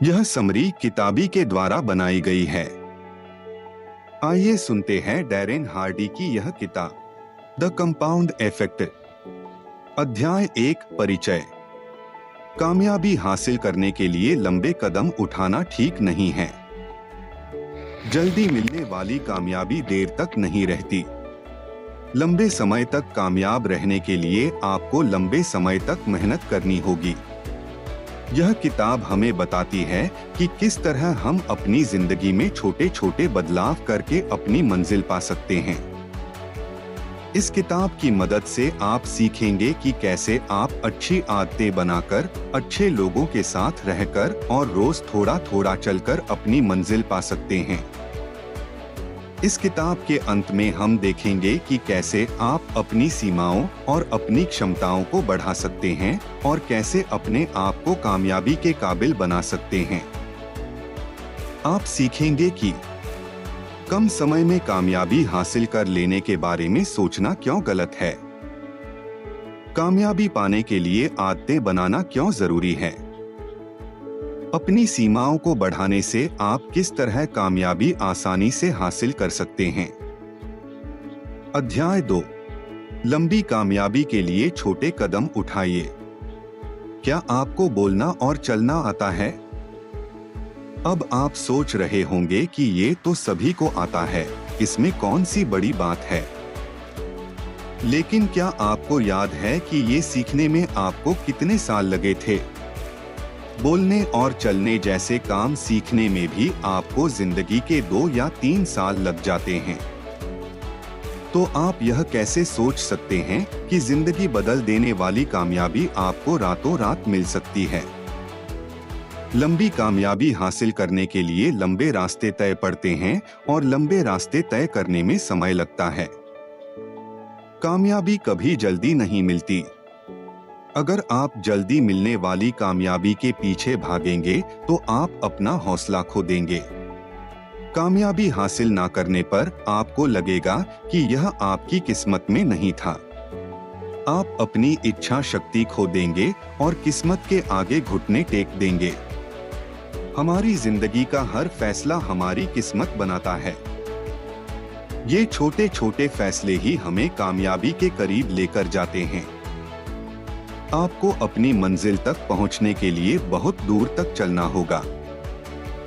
यह समरी किताबी के द्वारा बनाई गई है। आइए सुनते हैं डैरेन हार्डी की यह किताब द कंपाउंड इफेक्ट। अध्याय 1 परिचय। कामयाबी हासिल करने के लिए लंबे कदम उठाना ठीक नहीं है। जल्दी मिलने वाली कामयाबी देर तक नहीं रहती। लंबे समय तक कामयाब रहने के लिए आपको लंबे समय तक मेहनत करनी होगी। यह किताब हमें बताती है कि किस तरह हम अपनी जिंदगी में छोटे छोटे बदलाव करके अपनी मंजिल पा सकते हैं। इस किताब की मदद से आप सीखेंगे कि कैसे आप अच्छी आदतें बनाकर, अच्छे लोगों के साथ रहकर और रोज थोड़ा थोड़ा चलकर अपनी मंजिल पा सकते हैं। इस किताब के अंत में हम देखेंगे कि कैसे आप अपनी सीमाओं और अपनी क्षमताओं को बढ़ा सकते हैं और कैसे अपने आप को कामयाबी के काबिल बना सकते हैं। आप सीखेंगे कि कम समय में कामयाबी हासिल कर लेने के बारे में सोचना क्यों गलत है, कामयाबी पाने के लिए आदतें बनाना क्यों जरूरी है, अपनी सीमाओं को बढ़ाने से आप किस तरह कामयाबी आसानी से हासिल कर सकते हैं। अध्याय 2 लंबी कामयाबी के लिए छोटे कदम उठाइए। क्या आपको बोलना और चलना आता है? अब आप सोच रहे होंगे कि ये तो सभी को आता है, इसमें कौन सी बड़ी बात है। लेकिन क्या आपको याद है कि ये सीखने में आपको कितने साल लगे थे? बोलने और चलने जैसे काम सीखने में भी आपको जिंदगी के 2 या 3 साल लग जाते हैं। तो आप यह कैसे सोच सकते हैं कि जिंदगी बदल देने वाली कामयाबी आपको रातों रात मिल सकती है? लंबी कामयाबी हासिल करने के लिए लंबे रास्ते तय पड़ते हैं और लंबे रास्ते तय करने में समय लगता है। कामयाबी कभी जल्दी नहीं मिलती। अगर आप जल्दी मिलने वाली कामयाबी के पीछे भागेंगे तो आप अपना हौसला खो देंगे। कामयाबी हासिल ना करने पर आपको लगेगा कि यह आपकी किस्मत में नहीं था। आप अपनी इच्छा शक्ति खो देंगे और किस्मत के आगे घुटने टेक देंगे। हमारी जिंदगी का हर फैसला हमारी किस्मत बनाता है। ये छोटे छोटे फैसले ही हमें कामयाबी के करीब लेकर जाते हैं। आपको अपनी मंजिल तक पहुंचने के लिए बहुत दूर तक चलना होगा।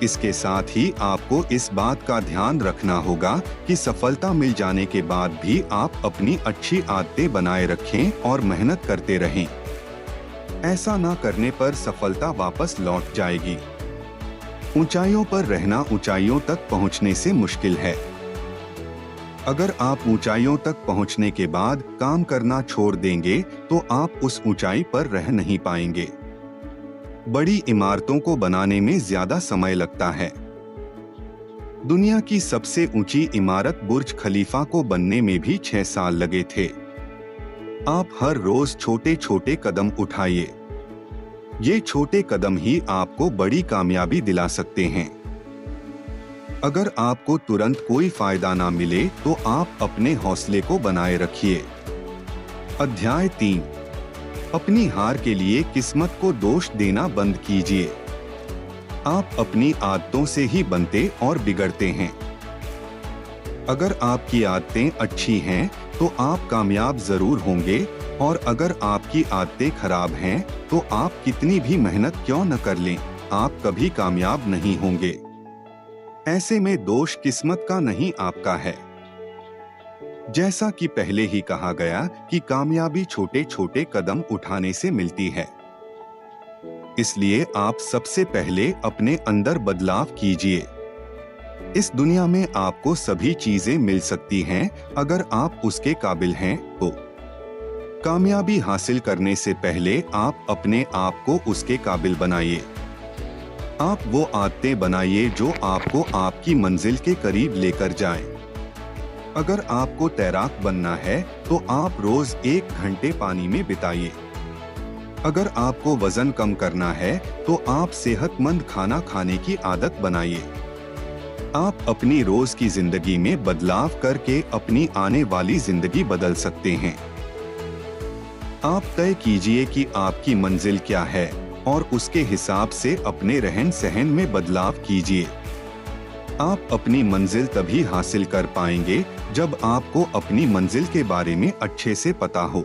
इसके साथ ही आपको इस बात का ध्यान रखना होगा कि सफलता मिल जाने के बाद भी आप अपनी अच्छी आदतें बनाए रखें और मेहनत करते रहें। ऐसा ना करने पर सफलता वापस लौट जाएगी। ऊंचाइयों पर रहना ऊंचाइयों तक पहुंचने से मुश्किल है। अगर आप ऊंचाइयों तक पहुंचने के बाद काम करना छोड़ देंगे तो आप उस ऊंचाई पर रह नहीं पाएंगे। बड़ी इमारतों को बनाने में ज्यादा समय लगता है। दुनिया की सबसे ऊंची इमारत बुर्ज खलीफा को बनने में भी 6 साल लगे थे। आप हर रोज छोटे छोटे कदम उठाइए। ये छोटे कदम ही आपको बड़ी कामयाबी दिला सकते हैं। अगर आपको तुरंत कोई फायदा ना मिले तो आप अपने हौसले को बनाए रखिए। अध्याय 3 अपनी हार के लिए किस्मत को दोष देना बंद कीजिए। आप अपनी आदतों से ही बनते और बिगड़ते हैं। अगर आपकी आदतें अच्छी हैं तो आप कामयाब जरूर होंगे, और अगर आपकी आदतें खराब हैं तो आप कितनी भी मेहनत क्यों न कर लें, आप कभी कामयाब नहीं होंगे। ऐसे में दोष किस्मत का नहीं, आपका है। जैसा कि पहले ही कहा गया कि कामयाबी छोटे छोटे कदम उठाने से मिलती है। इसलिए आप सबसे पहले अपने अंदर बदलाव कीजिए। इस दुनिया में आपको सभी चीजें मिल सकती हैं अगर आप उसके काबिल हैं तो। कामयाबी हासिल करने से पहले आप अपने आप को उसके काबिल बनाइए। आप वो आदतें बनाइए जो आपको आपकी मंजिल के करीब लेकर जाएं। अगर आपको तैराक बनना है तो आप रोज 1 घंटे पानी में बिताइए। अगर आपको वजन कम करना है तो आप सेहतमंद खाना खाने की आदत बनाइए। आप अपनी रोज की जिंदगी में बदलाव करके अपनी आने वाली जिंदगी बदल सकते हैं। आप तय कीजिए कि आपकी मंजिल क्या है और उसके हिसाब से अपने रहन सहन में बदलाव कीजिए। आप अपनी मंजिल तभी हासिल कर पाएंगे जब आपको अपनी मंजिल के बारे में अच्छे से पता हो।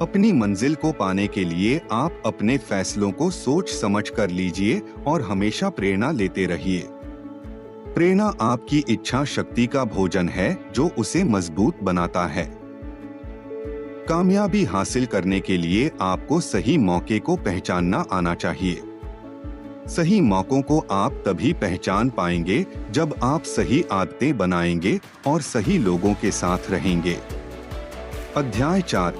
अपनी मंजिल को पाने के लिए आप अपने फैसलों को सोच समझ कर लीजिए और हमेशा प्रेरणा लेते रहिए। प्रेरणा आपकी इच्छा शक्ति का भोजन है जो उसे मजबूत बनाता है। कामयाबी हासिल करने के लिए आपको सही मौके को पहचानना आना चाहिए। सही मौकों को आप तभी पहचान पाएंगे जब आप सही आदतें बनाएंगे और सही लोगों के साथ रहेंगे। अध्याय 4,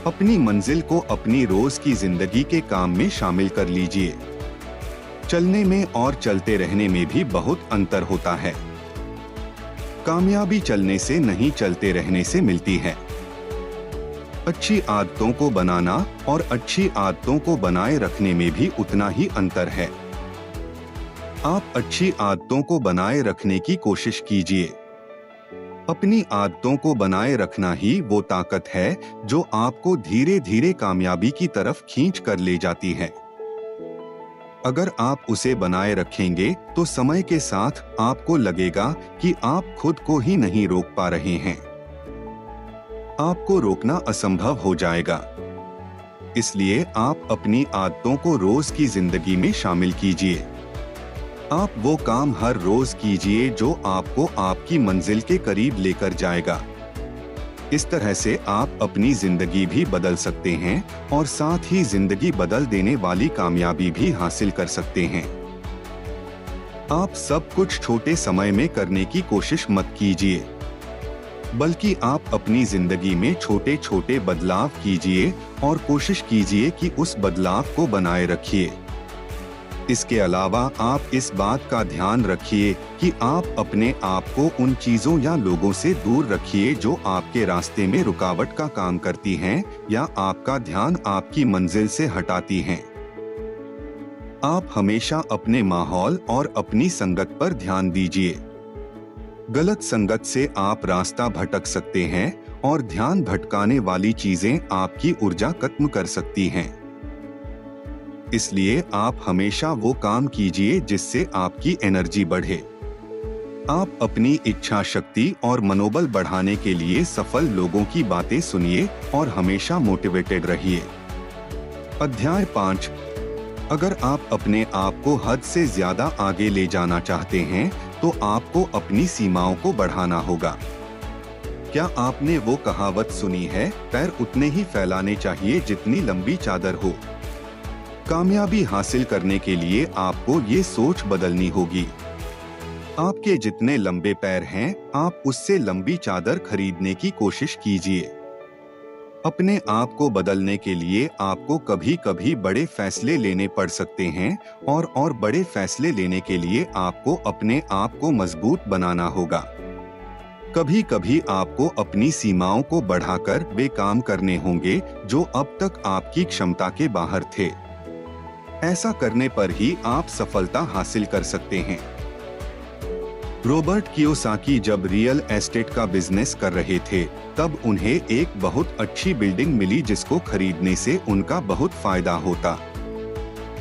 अपनी मंजिल को अपनी रोज की जिंदगी के काम में शामिल कर लीजिए। चलने में और चलते रहने में भी बहुत अंतर होता है। कामयाबी चलने से नहीं, चलते रहने से मिलती है। अच्छी आदतों को बनाना और अच्छी आदतों को बनाए रखने में भी उतना ही अंतर है। आप अच्छी आदतों को बनाए रखने की कोशिश कीजिए। अपनी आदतों को बनाए रखना ही वो ताकत है जो आपको धीरे धीरे कामयाबी की तरफ खींच कर ले जाती है। अगर आप उसे बनाए रखेंगे तो समय के साथ आपको लगेगा कि आप खुद को ही नहीं रोक पा रहे हैं। आपको रोकना असंभव हो जाएगा। इसलिए आप अपनी आदतों को रोज की जिंदगी में शामिल कीजिए। आप वो काम हर रोज कीजिए जो आपको आपकी मंजिल के करीब लेकर जाएगा। इस तरह से आप अपनी जिंदगी भी बदल सकते हैं और साथ ही जिंदगी बदल देने वाली कामयाबी भी हासिल कर सकते हैं। आप सब कुछ छोटे समय में करने की कोशिश मत कीजिए, बल्कि आप अपनी जिंदगी में छोटे छोटे बदलाव कीजिए और कोशिश कीजिए कि उस बदलाव को बनाए रखिए। इसके अलावा आप इस बात का ध्यान रखिए कि आप अपने आप को उन चीजों या लोगों से दूर रखिए जो आपके रास्ते में रुकावट का काम करती हैं या आपका ध्यान आपकी मंजिल से हटाती हैं। आप हमेशा अपने माहौल और अपनी संगत पर ध्यान दीजिए। गलत संगत से आप रास्ता भटक सकते हैं और ध्यान भटकाने वाली चीजें आपकी ऊर्जा खत्म कर सकती हैं। इसलिए आप हमेशा वो काम कीजिए जिससे आपकी एनर्जी बढ़े। आप अपनी इच्छा शक्ति और मनोबल बढ़ाने के लिए सफल लोगों की बातें सुनिए और हमेशा मोटिवेटेड रहिए। अध्याय 5, अगर आप अपने आप को हद से ज्यादा आगे ले जाना चाहते हैं तो आपको अपनी सीमाओं को बढ़ाना होगा। क्या आपने वो कहावत सुनी है, पैर उतने ही फैलाने चाहिए जितनी लंबी चादर हो? कामयाबी हासिल करने के लिए आपको ये सोच बदलनी होगी। आपके जितने लंबे पैर हैं, आप उससे लंबी चादर खरीदने की कोशिश कीजिए। अपने आप को बदलने के लिए आपको कभी कभी बड़े फैसले लेने पड़ सकते हैं और बड़े फैसले लेने के लिए आपको अपने आप को मजबूत बनाना होगा। कभी कभी आपको अपनी सीमाओं को बढ़ाकर वे काम करने होंगे जो अब तक आपकी क्षमता के बाहर थे। ऐसा करने पर ही आप सफलता हासिल कर सकते हैं। रॉबर्ट कियोसाकी जब रियल एस्टेट का बिजनेस कर रहे थे तब उन्हें एक बहुत अच्छी बिल्डिंग मिली जिसको खरीदने से उनका बहुत फायदा होता।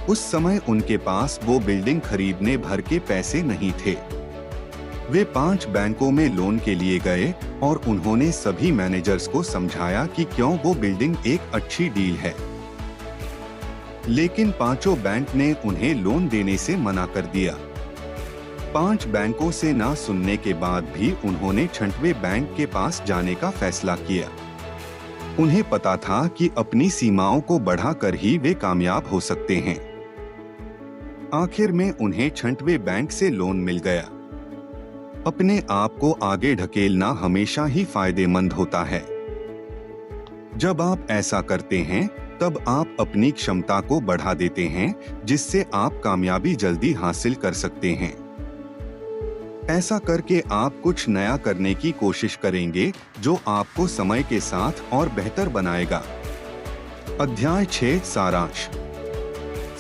उस समय उनके पास वो बिल्डिंग खरीदने भर के पैसे नहीं थे। वे 5 बैंकों में लोन के लिए गए और उन्होंने सभी मैनेजर्स को समझाया कि क्यों वो बिल्डिंग एक अच्छी डील है। लेकिन 5 बैंक ने उन्हें लोन देने से मना कर दिया। 5 बैंकों से ना सुनने के बाद भी उन्होंने 6वें बैंक के पास जाने का फैसला किया। उन्हें पता था कि अपनी सीमाओं को बढ़ाकर ही वे कामयाब हो सकते हैं। आखिर में उन्हें 6वें बैंक से लोन मिल गया। अपने आप को आगे ढकेलना हमेशा ही फायदेमंद होता है। जब आप ऐसा करते हैं तब आप अपनी क्षमता को बढ़ा देते हैं जिससे आप कामयाबी जल्दी हासिल कर सकते हैं। ऐसा करके आप कुछ नया करने की कोशिश करेंगे जो आपको समय के साथ और बेहतर बनाएगा। अध्याय 6 सारांश।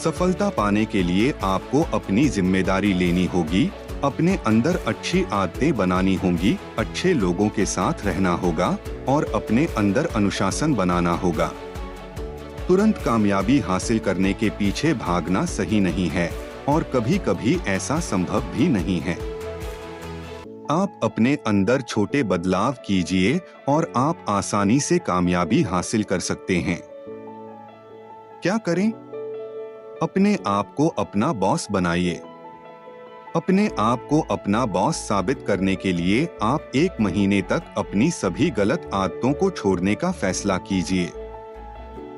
सफलता पाने के लिए आपको अपनी जिम्मेदारी लेनी होगी, अपने अंदर अच्छी आदतें बनानी होंगी, अच्छे लोगों के साथ रहना होगा और अपने अंदर अनुशासन बनाना होगा। तुरंत कामयाबी हासिल करने के पीछे भागना सही नहीं है और कभी-कभी ऐसा संभव भी नहीं है। आप अपने अंदर छोटे बदलाव कीजिए और आप आसानी से कामयाबी हासिल कर सकते हैं। क्या करें? अपने आप को अपना बॉस बनाइए। अपने आप को अपना बॉस साबित करने के लिए आप 1 महीने तक अपनी सभी गलत आदतों को छोड़ने का फैसला कीजिए।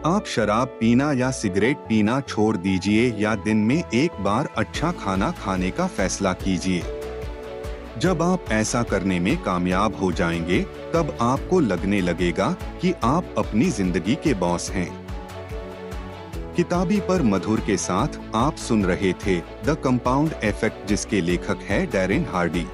आप शराब पीना या सिगरेट पीना छोड़ दीजिए या दिन में 1 बार अच्छा खाना खाने का फैसला कीजिए। जब आप ऐसा करने में कामयाब हो जाएंगे, तब आपको लगने लगेगा कि आप अपनी जिंदगी के बॉस हैं। किताबी पर मधुर के साथ आप सुन रहे थे द कंपाउंड इफेक्ट, जिसके लेखक है डैरेन हार्डी।